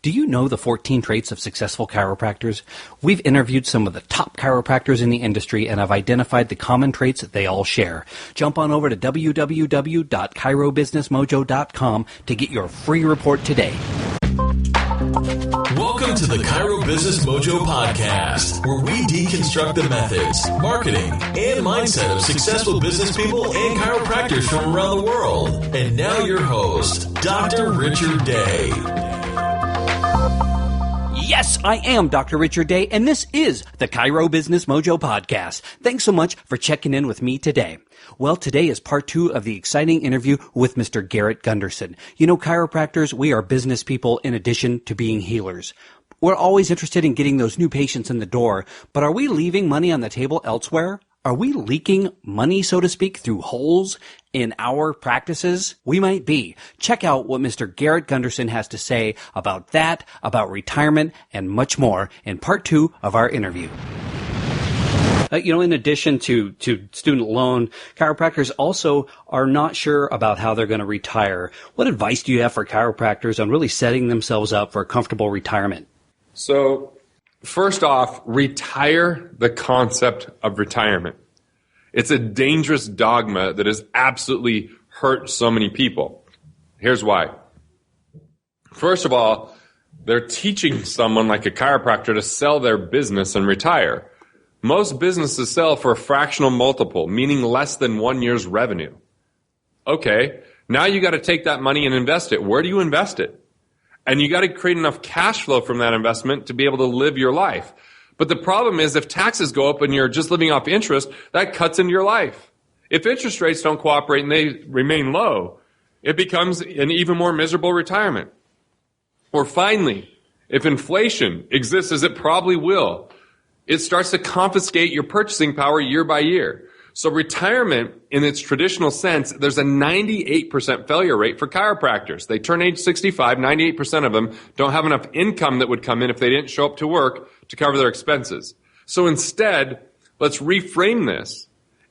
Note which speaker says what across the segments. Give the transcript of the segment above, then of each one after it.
Speaker 1: Do you know the 14 traits of successful chiropractors? We've interviewed some of the top chiropractors in the industry and have identified the common traits that they all share. Jump on over to www.chirobusinessmojo.com to get your free report today.
Speaker 2: Welcome to the Chiro Business Mojo podcast, where we deconstruct the methods, marketing, and mindset of successful business people and chiropractors from around the world. And now your host, Dr. Richard Day.
Speaker 1: Yes, I am Dr. Richard Day, and this is the Chiro Business Mojo podcast. Thanks so much for checking in with me today. Well, today is part 2 of the exciting interview with Mr. Garrett Gunderson. You know, chiropractors, we are business people in addition to being healers. We're always interested in getting those new patients in the door, but are we leaving money on the table elsewhere? Are we leaking money, so to speak, through holes in our practices? We might be. Check out what Mr. Garrett Gunderson has to say about that, about retirement, and much more in part 2 of our interview. In addition to student loan, chiropractors also are not sure about how they're going to retire. What advice do you have for chiropractors on really setting themselves up for a comfortable retirement?
Speaker 3: So, first off, retire the concept of retirement. It's a dangerous dogma that has absolutely hurt so many people. Here's why. First of all, they're teaching someone like a chiropractor to sell their business and retire. Most businesses sell for a fractional multiple, meaning less than 1 year's revenue. Okay, now you got to take that money and invest it. Where do you invest it? And you got to create enough cash flow from that investment to be able to live your life. But the problem is if taxes go up and you're just living off interest, that cuts into your life. If interest rates don't cooperate and they remain low, it becomes an even more miserable retirement. Or finally, if inflation exists as it probably will, it starts to confiscate your purchasing power year by year. So retirement, in its traditional sense, there's a 98% failure rate for chiropractors. They turn age 65, 98% of them don't have enough income that would come in if they didn't show up to work to cover their expenses. So instead, let's reframe this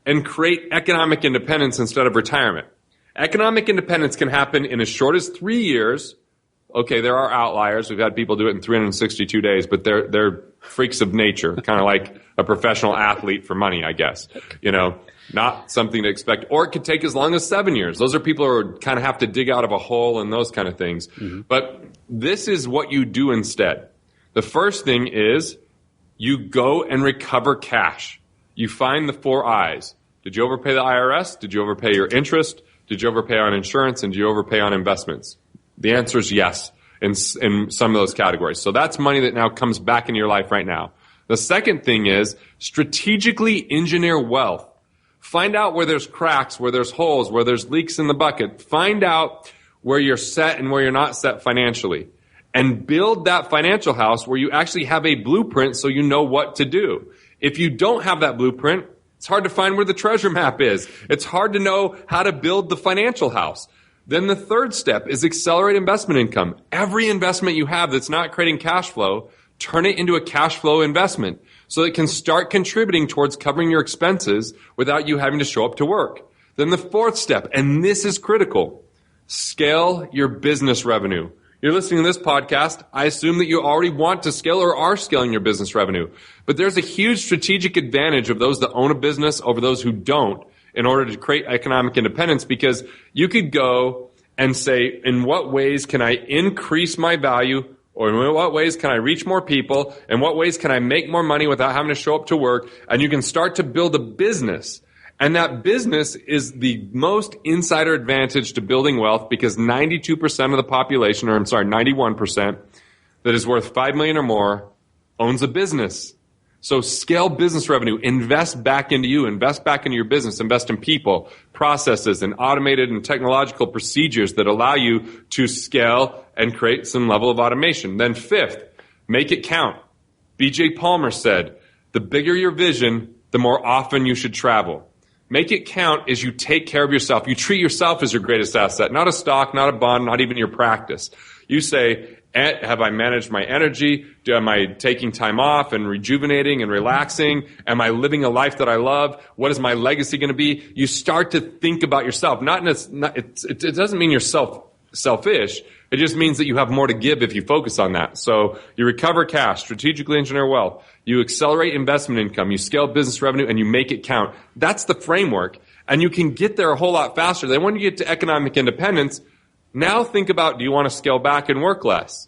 Speaker 3: and create economic independence instead of retirement. Economic independence can happen in as short as 3 years. Okay, there are outliers. We've had people do it in 362 days, but they're freaks of nature, kind of like a professional athlete for money, I guess. Not something to expect. Or it could take as long as 7 years. Those are people who kind of have to dig out of a hole and those kind of things. Mm-hmm. But this is what you do instead. The first thing is you go and recover cash. You find the 4 I's. Did you overpay the IRS? Did you overpay your interest? Did you overpay on insurance? And did you overpay on investments? The answer is yes in some of those categories. So that's money that now comes back into your life right now. The second thing is strategically engineer wealth. Find out where there's cracks, where there's holes, where there's leaks in the bucket. Find out where you're set and where you're not set financially. And build that financial house where you actually have a blueprint so you know what to do. If you don't have that blueprint, it's hard to find where the treasure map is. It's hard to know how to build the financial house. Then the third step is accelerate investment income. Every investment you have that's not creating cash flow, turn it into a cash flow investment so it can start contributing towards covering your expenses without you having to show up to work. Then the fourth step, and this is critical, scale your business revenue. You're listening to this podcast. I assume that you already want to scale or are scaling your business revenue. But there's a huge strategic advantage of those that own a business over those who don't in order to create economic independence, because you could go and say, in what ways can I increase my value, or in what ways can I reach more people, in what ways can I make more money without having to show up to work, and you can start to build a business. And that business is the most insider advantage to building wealth, because 92% of the population, 91%, that is worth $5 million or more owns a business. So scale business revenue, invest back into you, invest back into your business, invest in people, processes, and automated and technological procedures that allow you to scale and create some level of automation. Then fifth, make it count. B.J. Palmer said, the bigger your vision, the more often you should travel. Make it count as you take care of yourself. You treat yourself as your greatest asset, not a stock, not a bond, not even your practice. You say, have I managed my energy? Am I taking time off and rejuvenating and relaxing? Am I living a life that I love? What is my legacy going to be? You start to think about yourself. It doesn't mean you're selfish. It just means that you have more to give if you focus on that. So you recover cash, strategically engineer wealth, you accelerate investment income, you scale business revenue, and you make it count. That's the framework. And you can get there a whole lot faster. Then when you get to economic independence, now think about, do you want to scale back and work less?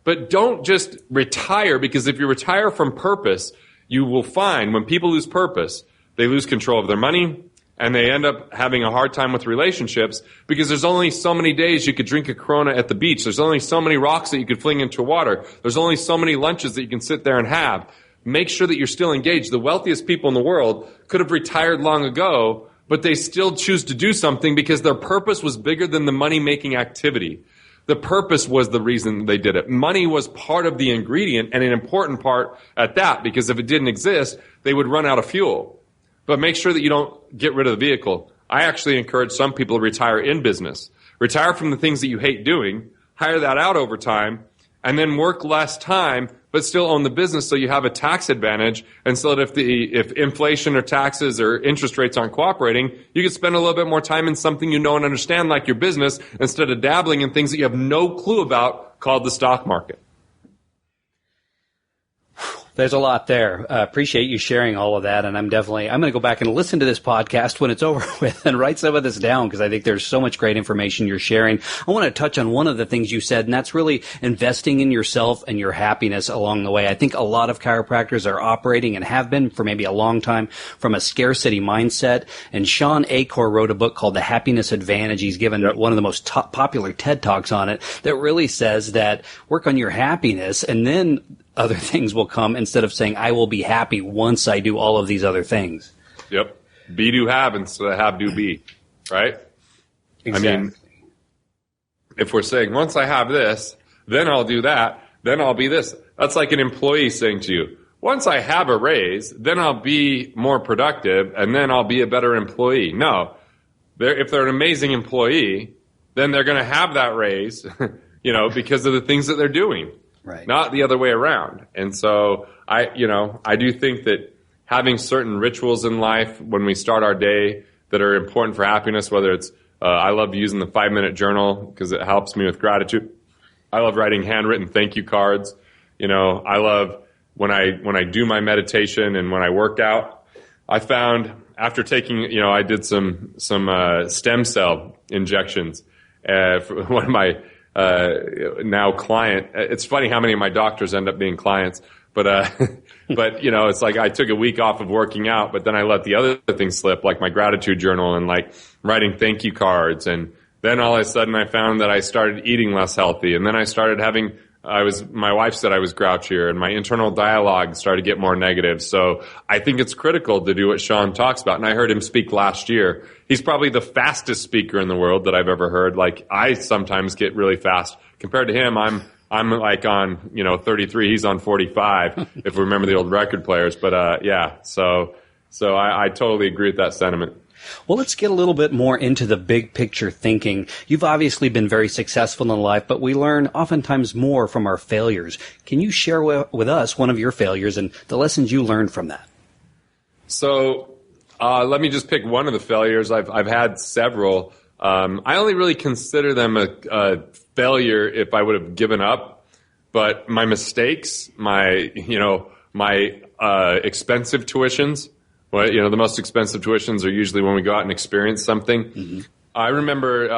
Speaker 3: But don't just retire, because if you retire from purpose, you will find when people lose purpose, they lose control of their money, and they end up having a hard time with relationships because there's only so many days you could drink a Corona at the beach. There's only so many rocks that you could fling into water. There's only so many lunches that you can sit there and have. Make sure that you're still engaged. The wealthiest people in the world could have retired long ago, but they still choose to do something because their purpose was bigger than the money-making activity. The purpose was the reason they did it. Money was part of the ingredient, and an important part at that, because if it didn't exist, they would run out of fuel. But make sure that you don't get rid of the vehicle. I actually encourage some people to retire in business. Retire from the things that you hate doing, hire that out over time, and then work less time, but still own the business so you have a tax advantage. And so that if inflation or taxes or interest rates aren't cooperating, you can spend a little bit more time in something you know and understand, like your business, instead of dabbling in things that you have no clue about, called the stock market.
Speaker 1: There's a lot there. Appreciate you sharing all of that. And I'm going to go back and listen to this podcast when it's over with and write some of this down, because I think there's so much great information you're sharing. I want to touch on one of the things you said, and that's really investing in yourself and your happiness along the way. I think a lot of chiropractors are operating, and have been for maybe a long time, from a scarcity mindset. And Sean Acor wrote a book called The Happiness Advantage. He's given one of the most popular TED Talks on it, that really says that work on your happiness, and then other things will come, instead of saying, I will be happy once I do all of these other things.
Speaker 3: Yep. Be, do, have instead of have, do, be. Right?
Speaker 1: Exactly.
Speaker 3: I mean, if we're saying, once I have this, then I'll do that, then I'll be this. That's like an employee saying to you, once I have a raise, then I'll be more productive, and then I'll be a better employee. No. If they're an amazing employee, then they're going to have that raise, because of the things that they're doing.
Speaker 1: Right.
Speaker 3: Not the other way around. And so I do think that having certain rituals in life when we start our day that are important for happiness, whether it's, I love using the 5-minute journal because it helps me with gratitude. I love writing handwritten thank you cards. I love when I do my meditation and when I work out. I found after taking, I did some stem cell injections for one of my now client. It's funny how many of my doctors end up being clients, but it's like I took a week off of working out, but then I let the other things slip, like my gratitude journal and like writing thank you cards. And then all of a sudden I found that I started eating less healthy. And then I started my wife said I was grouchier, and my internal dialogue started to get more negative. So I think it's critical to do what Sean talks about. And I heard him speak last year. He's probably the fastest speaker in the world that I've ever heard. Like, I sometimes get really fast. Compared to him, I'm like on, 33. He's on 45, if we remember the old record players. But, yeah, so I totally agree with that sentiment.
Speaker 1: Well, let's get a little bit more into the big picture thinking. You've obviously been very successful in life, but we learn oftentimes more from our failures. Can you share with us one of your failures and the lessons you learned from that?
Speaker 3: So let me just pick one of the failures. I've had several. I only really consider them a failure if I would have given up. But my mistakes, my expensive tuitions. Well, the most expensive tuitions are usually when we go out and experience something. Mm-hmm. I remember,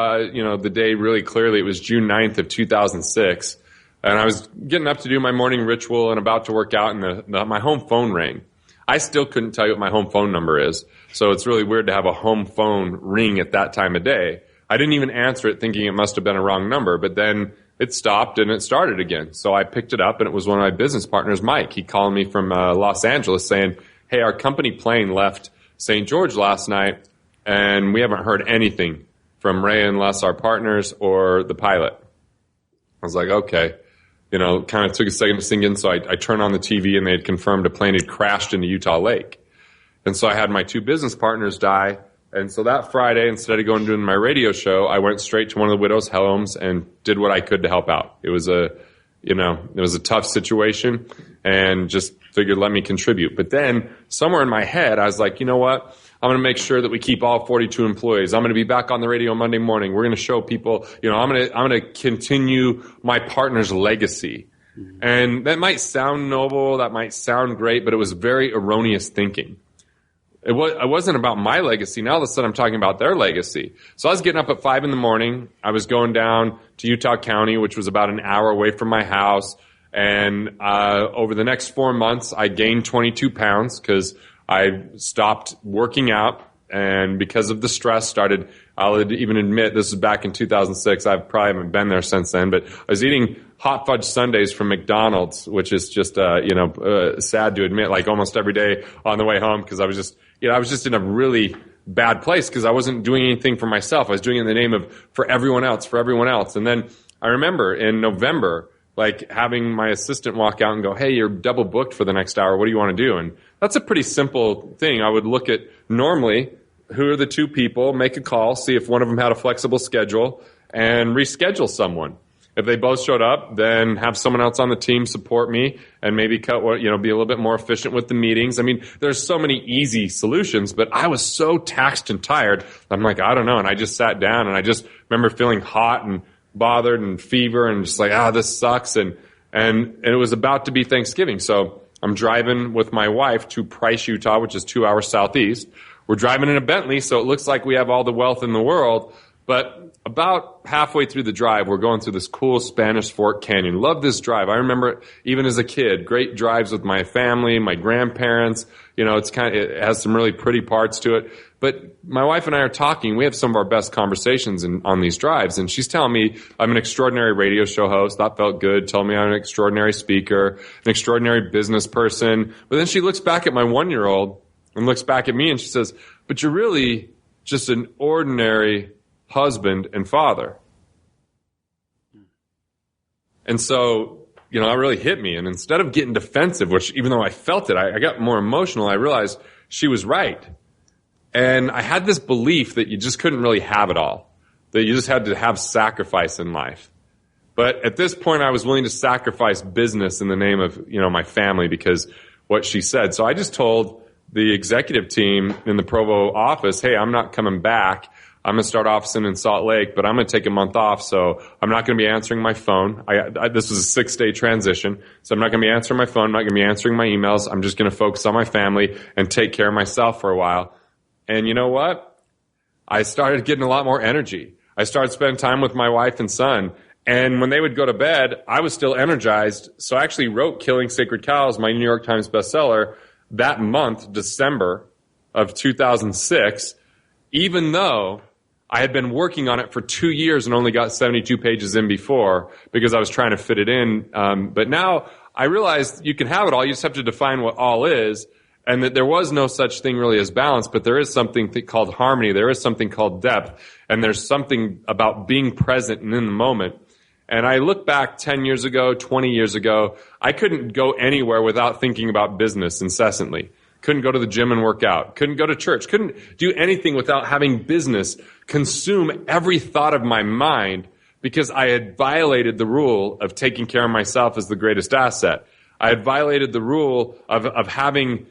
Speaker 3: the day really clearly. It was June 9th of 2006, and I was getting up to do my morning ritual and about to work out, and my home phone rang. I still couldn't tell you what my home phone number is, so it's really weird to have a home phone ring at that time of day. I didn't even answer it, thinking it must have been a wrong number, but then it stopped and it started again. So I picked it up, and it was one of my business partners, Mike. He called me from Los Angeles saying, hey, our company plane left St. George last night, and we haven't heard anything from Ray and Les, our partners, or the pilot. I was like, okay. Kind of took a second to sink in, so I turned on the TV, and they had confirmed a plane had crashed into Utah Lake. And so I had my 2 business partners die, and so that Friday, instead of going and doing my radio show, I went straight to one of the widows' homes and did what I could to help out. It was a tough situation, and just figured let me contribute. But then somewhere in my head, I was like, you know what? I'm going to make sure that we keep all 42 employees. I'm going to be back on the radio Monday morning. We're going to show people, I'm going to continue my partner's legacy. And that might sound noble, that might sound great, but it was very erroneous thinking. It wasn't about my legacy. Now all of a sudden I'm talking about their legacy. So I was getting up at 5 a.m. I was going down to Utah County, which was about an hour away from my house. And over the next 4 months, I gained 22 pounds because I stopped working out. And because of the stress, I'll even admit, this was back in 2006. I probably haven't been there since then. But I was eating hot fudge sundaes from McDonald's, which is just, sad to admit, like almost every day on the way home, because I was just in a really bad place because I wasn't doing anything for myself. I was doing it in the name of for everyone else. And then I remember in November, like having my assistant walk out and go, "Hey, you're double booked for the next hour. What do you want to do?" And that's a pretty simple thing. I would look at normally who are the two people, make a call, see if one of them had a flexible schedule, and reschedule someone. If they both showed up, then have someone else on the team support me and maybe be a little bit more efficient with the meetings. I mean, there's so many easy solutions, but I was so taxed and tired. I'm like, I don't know. And I just sat down and I just remember feeling hot and bothered and fever and just like, this sucks. And it was about to be Thanksgiving. So I'm driving with my wife to Price, Utah, which is 2 hours southeast. We're driving in a Bentley, so it looks like we have all the wealth in the world. But about halfway through the drive, we're going through this cool Spanish Fork Canyon. Love this drive. I remember it even as a kid. Great drives with my family, my grandparents. It has some really pretty parts to it. But my wife and I are talking. We have some of our best conversations on these drives. And she's telling me I'm an extraordinary radio show host. That felt good. Telling me I'm an extraordinary speaker, an extraordinary business person. But then she looks back at my 1-year-old and looks back at me and she says, "But you're really just an ordinary husband and father." And so, that really hit me. And instead of getting defensive, which even though I felt it, I got more emotional, I realized she was right. And I had this belief that you just couldn't really have it all, that you just had to have sacrifice in life. But at this point, I was willing to sacrifice business in the name of, my family because what she said. So I just told the executive team in the Provo office, "Hey, I'm not coming back. I'm going to start officing in Salt Lake, but I'm going to take a month off, so I'm not going to be answering my phone." This was a 6-day transition, so I'm not going to be answering my phone. I'm not going to be answering my emails. I'm just going to focus on my family and take care of myself for a while. And you know what? I started getting a lot more energy. I started spending time with my wife and son. And when they would go to bed, I was still energized. So I actually wrote Killing Sacred Cows, my New York Times bestseller, that month, December of 2006, even though I had been working on it for 2 years and only got 72 pages in before because I was trying to fit it in. But now I realized you can have it all. You just have to define what all is, and that there was no such thing really as balance, but there is something called harmony. There is something called depth, and there's something about being present and in the moment. And I look back 10 years ago, 20 years ago, I couldn't go anywhere without thinking about business incessantly. Couldn't go to the gym and work out. Couldn't go to church. Couldn't do anything without having business consume every thought of my mind because I had violated the rule of taking care of myself as the greatest asset. I had violated the rule of having,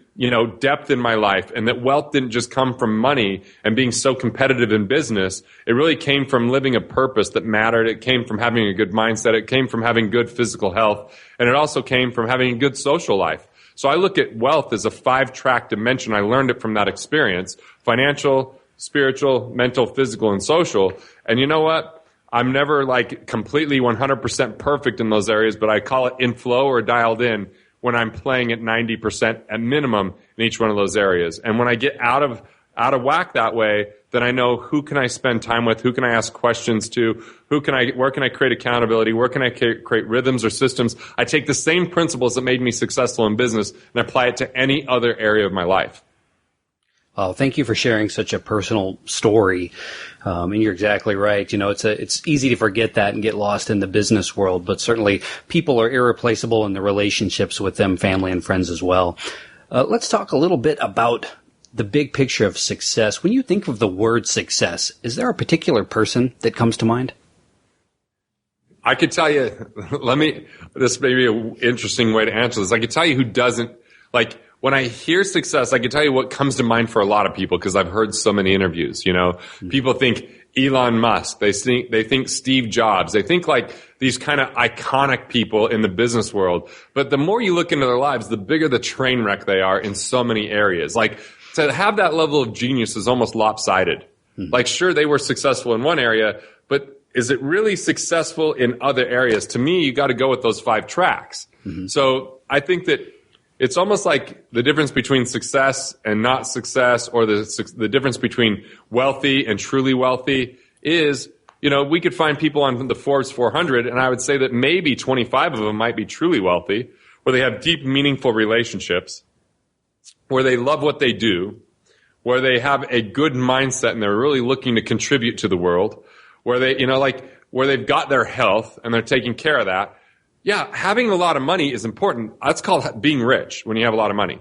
Speaker 3: depth in my life, and that wealth didn't just come from money and being so competitive in business. It really came from living a purpose that mattered. It came from having a good mindset. It came from having good physical health. And it also came from having a good social life. So I look at wealth as a 5-track dimension. I learned it from that experience: financial, spiritual, mental, physical, and social. And you know what? I'm never completely 100% perfect in those areas, but I call it in flow or dialed in when I'm playing at 90% at minimum in each one of those areas. And when I get out of whack that way, then I know who can I spend time with, who can I ask questions to, where can I create accountability, where can I create rhythms or systems. I take the same principles that made me successful in business and apply it to any other area of my life.
Speaker 1: Oh, thank you for sharing such a personal story. And you're exactly right. It's easy to forget that and get lost in the business world, but certainly people are irreplaceable in the relationships with them, family and friends as well. Let's talk a little bit about the big picture of success. When you think of the word success, is there a particular person that comes to mind?
Speaker 3: I could tell you, this may be an interesting way to answer this. I could tell you who doesn't, when I hear success, I can tell you what comes to mind for a lot of people because I've heard so many interviews. People think Elon Musk, they think Steve Jobs, they think like these kind of iconic people in the business world. But the more you look into their lives, the bigger the train wreck they are in so many areas. Like to have that level of genius is almost lopsided. Like sure, they were successful in one area, but is it really successful in other areas? To me, you got to go with those 5 tracks. So I think that it's almost like the difference between success and not success, or the difference between wealthy and truly wealthy is, we could find people on the Forbes 400, and I would say that maybe 25 of them might be truly wealthy, where they have deep, meaningful relationships, where they love what they do, where they have a good mindset and they're really looking to contribute to the world, where they, where they've got their health and they're taking care of that. Yeah, having a lot of money is important. That's called being rich when you have a lot of money.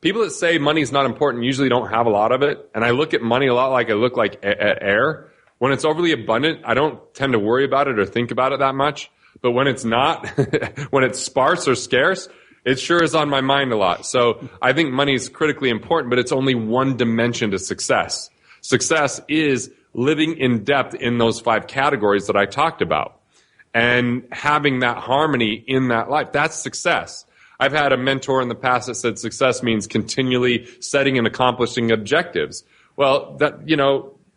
Speaker 3: People that say money is not important usually don't have a lot of it. And I look at money a lot like I look like at air. When it's overly abundant, I don't tend to worry about it or think about it that much. But when it's not, when it's sparse or scarce, it sure is on my mind a lot. So I think money is critically important, but it's only one dimension to success. Success is living in depth in those 5 categories that I talked about and having that harmony in that life. That's success. I've had a mentor in the past that said success means continually setting and accomplishing objectives. Well,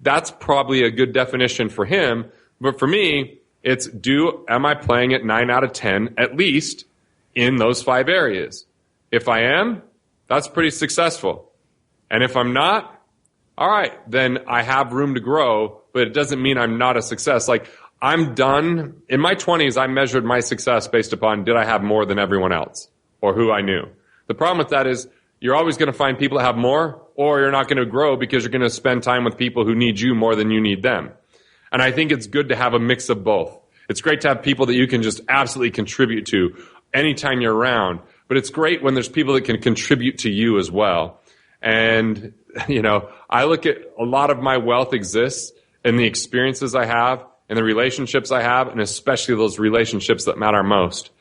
Speaker 3: that's probably a good definition for him. But for me, it's am I playing at 9 out of 10 at least in those 5 areas? If I am, that's pretty successful. And if I'm not, all right, then I have room to grow, but it doesn't mean I'm not a success. Like I'm done. In my 20s, I measured my success based upon did I have more than everyone else or who I knew. The problem with that is you're always going to find people that have more, or you're not going to grow because you're going to spend time with people who need you more than you need them. And I think it's good to have a mix of both. It's great to have people that you can just absolutely contribute to anytime you're around, but it's great when there's people that can contribute to you as well. And, I look at a lot of my wealth exists in the experiences I have and the relationships I have, and especially those relationships that matter most.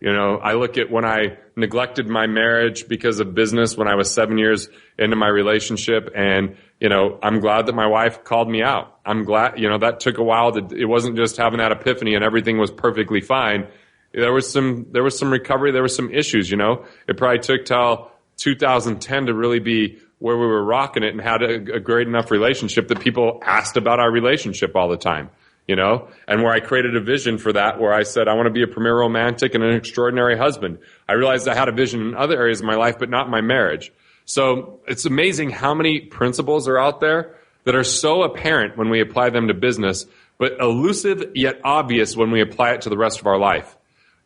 Speaker 3: I look at when I neglected my marriage because of business when I was 7 years into my relationship, and, I'm glad that my wife called me out. I'm glad, that took a while it wasn't just having that epiphany and everything was perfectly fine. There was some recovery, there were some issues, It probably took till 2010 to really be where we were rocking it and had a great enough relationship that people asked about our relationship all the time, and where I created a vision for that, where I said, I want to be a premier romantic and an extraordinary husband. I realized I had a vision in other areas of my life, but not my marriage. So it's amazing how many principles are out there that are so apparent when we apply them to business, but elusive yet obvious when we apply it to the rest of our life.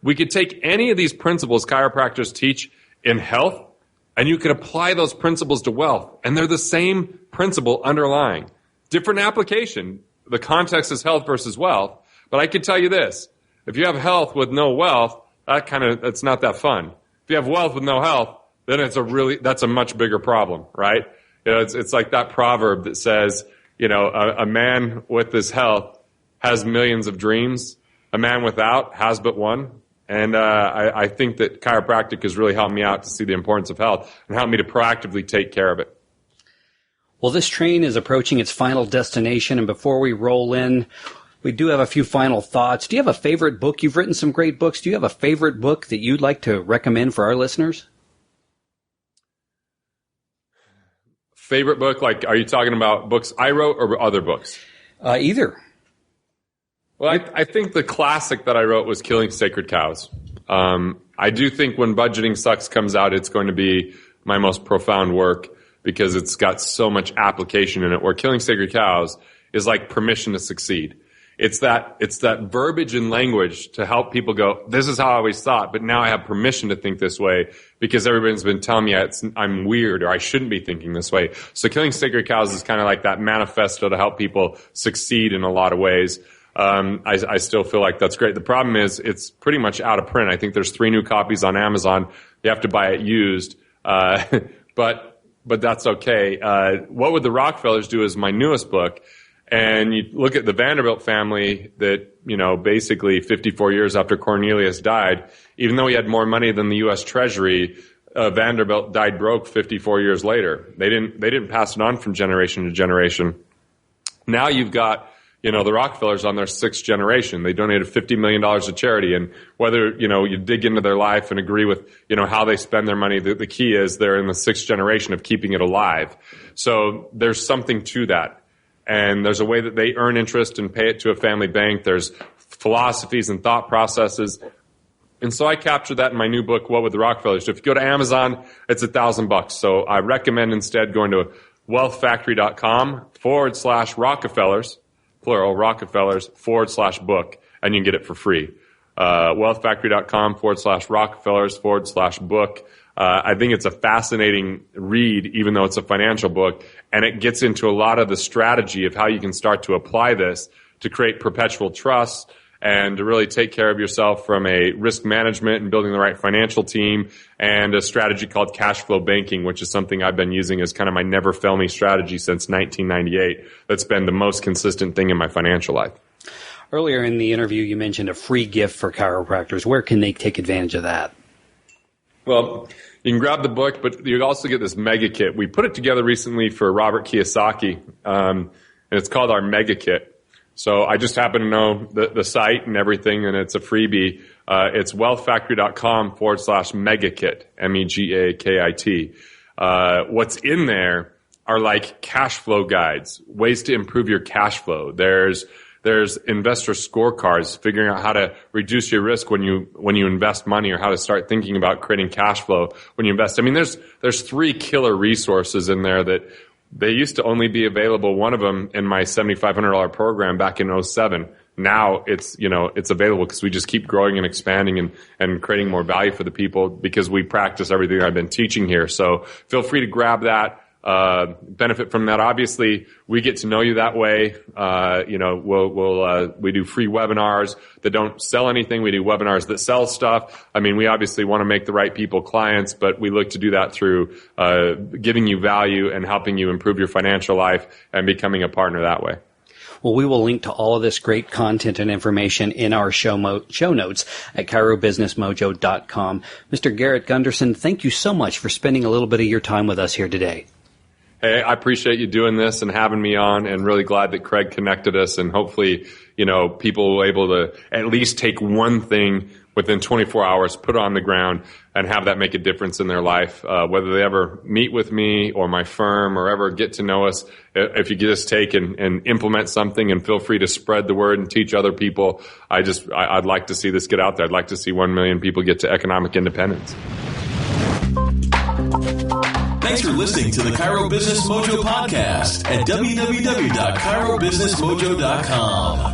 Speaker 3: We could take any of these principles chiropractors teach in health, and you could apply those principles to wealth, and they're the same principle underlying. Different application. The context is health versus wealth, but I can tell you this. If you have health with no wealth, that's not that fun. If you have wealth with no health, then that's a much bigger problem, right? It's like that proverb that says, a man with his health has millions of dreams. A man without has but one. And I think that chiropractic has really helped me out to see the importance of health and helped me to proactively take care of it.
Speaker 1: Well, this train is approaching its final destination, and before we roll in, we do have a few final thoughts. Do you have a favorite book? You've written some great books. Do you have a favorite book that you'd like to recommend for our listeners?
Speaker 3: Favorite book? Like, are you talking about books I wrote or other books?
Speaker 1: Either.
Speaker 3: Well, I think the classic that I wrote was Killing Sacred Cows. I do think when Budgeting Sucks comes out, it's going to be my most profound work because it's got so much application in it, where Killing Sacred Cows is like permission to succeed. It's that verbiage and language to help people go, this is how I always thought, but now I have permission to think this way because everybody's been telling me I'm weird or I shouldn't be thinking this way. So Killing Sacred Cows is kind of like that manifesto to help people succeed in a lot of ways. I still feel like that's great. The problem is it's pretty much out of print. I think there's 3 new copies on Amazon. You have to buy it used. But that's okay. What Would the Rockefellers Do is my newest book. And you look at the Vanderbilt family that, basically 54 years after Cornelius died, even though he had more money than the U.S. Treasury, Vanderbilt died broke 54 years later. They didn't pass it on from generation to generation. Now you've got, the Rockefellers on their 6th generation. They donated $50 million to charity. And whether, you dig into their life and agree with, how they spend their money, the key is they're in the 6th generation of keeping it alive. So there's something to that. And there's a way that they earn interest and pay it to a family bank. There's philosophies and thought processes. And so I captured that in my new book, What Would the Rockefellers Do? If you go to Amazon, it's $1,000. So I recommend instead going to wealthfactory.com/Rockefellers, plural, Rockefellers, /book, and you can get it for free. wealthfactory.com/Rockefellers, /book. I think it's a fascinating read, even though it's a financial book, and it gets into a lot of the strategy of how you can start to apply this to create perpetual trust and to really take care of yourself from a risk management and building the right financial team, and a strategy called cash flow banking, which is something I've been using as kind of my never fail me strategy since 1998. That's been the most consistent thing in my financial life.
Speaker 1: Earlier in the interview, you mentioned a free gift for chiropractors. Where can they take advantage of that?
Speaker 3: Well, you can grab the book, but you also get this mega kit. We put it together recently for Robert Kiyosaki, and it's called our mega kit. So I just happen to know the site and everything, and it's a freebie. It's wealthfactory.com/megakit, MEGAKIT. What's in there are like cash flow guides, ways to improve your cash flow. There's investor scorecards, figuring out how to reduce your risk when you invest money, or how to start thinking about creating cash flow when you invest. I mean, there's 3 killer resources in there that they used to only be available. One of them in my $7,500 program back in 2007. Now it's available because we just keep growing and expanding and creating more value for the people because we practice everything I've been teaching here. So feel free to grab that. Benefit from that. Obviously, we get to know you that way. We do free webinars that don't sell anything. We do webinars that sell stuff. I mean, we obviously want to make the right people clients, but we look to do that through giving you value and helping you improve your financial life and becoming a partner that way.
Speaker 1: Well, we will link to all of this great content and information in our show notes at ChiroBusinessMojo.com. Mr. Garrett Gunderson, thank you so much for spending a little bit of your time with us here today.
Speaker 3: Hey, I appreciate you doing this and having me on, and really glad that Craig connected us, and hopefully, people will be able to at least take one thing within 24 hours, put it on the ground, and have that make a difference in their life. Whether they ever meet with me or my firm or ever get to know us, if you just take and implement something, and feel free to spread the word and teach other people. I'd like to see this get out there. I'd like to see 1 million people get to economic independence.
Speaker 2: Thanks for listening to the Chiro Business Mojo podcast at www.chirobusinessmojo.com.